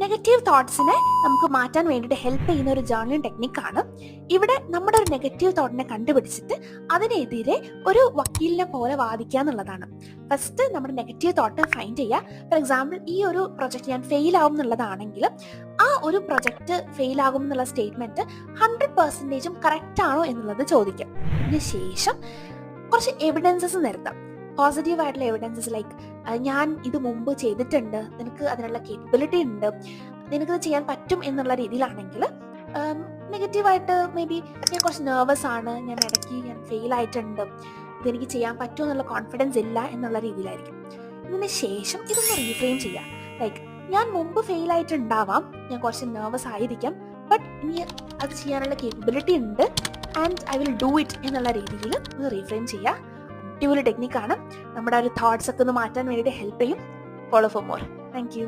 Negative തോട്ട്സിനെ നമുക്ക് മാറ്റാൻ വേണ്ടിയിട്ട് ഹെൽപ്പ് ചെയ്യുന്ന ഒരു ജേർണലിംഗ് ടെക്നിക്കാണ്. ഇവിടെ നമ്മുടെ ഒരു നെഗറ്റീവ് തോട്ടിനെ കണ്ടുപിടിച്ചിട്ട് അതിനെതിരെ ഒരു വക്കീലിനെ പോലെ വാദിക്കുക എന്നുള്ളതാണ്. ഫസ്റ്റ് നമ്മുടെ നെഗറ്റീവ് തോട്ട് ഫൈൻഡ് ചെയ്യുക. ഫോർ എക്സാമ്പിൾ, ഈ ഒരു പ്രൊജക്ട് ഞാൻ ഫെയിൽ ആവും എന്നുള്ളതാണെങ്കിൽ ആ ഒരു പ്രൊജക്ട് ഫെയിൽ ആകും എന്നുള്ള സ്റ്റേറ്റ്മെന്റ് 100% കറക്റ്റ് ആണോ എന്നുള്ളത് ചോദിക്കാം. അതിനുശേഷം കുറച്ച് എവിഡൻസസ് നിരത്താം. പോസിറ്റീവ് ആയിട്ടുള്ള എവിഡൻസസ് ലൈക്ക് ഞാൻ ഇത് മുമ്പ് ചെയ്തിട്ടുണ്ട്, നിനക്ക് അതിനുള്ള കേപ്പബിലിറ്റി ഉണ്ട്, നിനക്കത് ചെയ്യാൻ പറ്റും എന്നുള്ള രീതിയിലാണെങ്കിൽ. നെഗറ്റീവായിട്ട് മേ ബി ഞാൻ കുറച്ച് നെർവസ് ആണ്, ഞാൻ ഫെയിൽ ആയിട്ടുണ്ട്, ഇതെനിക്ക് ചെയ്യാൻ പറ്റും എന്നുള്ള കോൺഫിഡൻസ് ഇല്ല എന്നുള്ള രീതിയിലായിരിക്കും. ഇതിന് ശേഷം ഇതൊന്ന് റീഫ്രെയിം ചെയ്യാം. ലൈക്ക് ഞാൻ മുമ്പ് ഫെയിൽ ആയിട്ടുണ്ടാവാം, ഞാൻ കുറച്ച് നെർവസ് ആയിരിക്കാം, ബട്ട് ഇനി അത് ചെയ്യാനുള്ള കേപ്പബിലിറ്റി ഉണ്ട് and I will do it എന്നുള്ള രീതിയിൽ ഒന്ന് റീഫ്രെയിം ചെയ്യുക. അടിപൊളി ടെക്നിക്കാണ്. നമ്മുടെ ഒരു തോട്ട്സ് ഒക്കെ ഒന്ന് മാറ്റാൻ വേണ്ടിയിട്ട് ഹെൽപ്പ് ചെയ്യും. Follow for more. Thank you.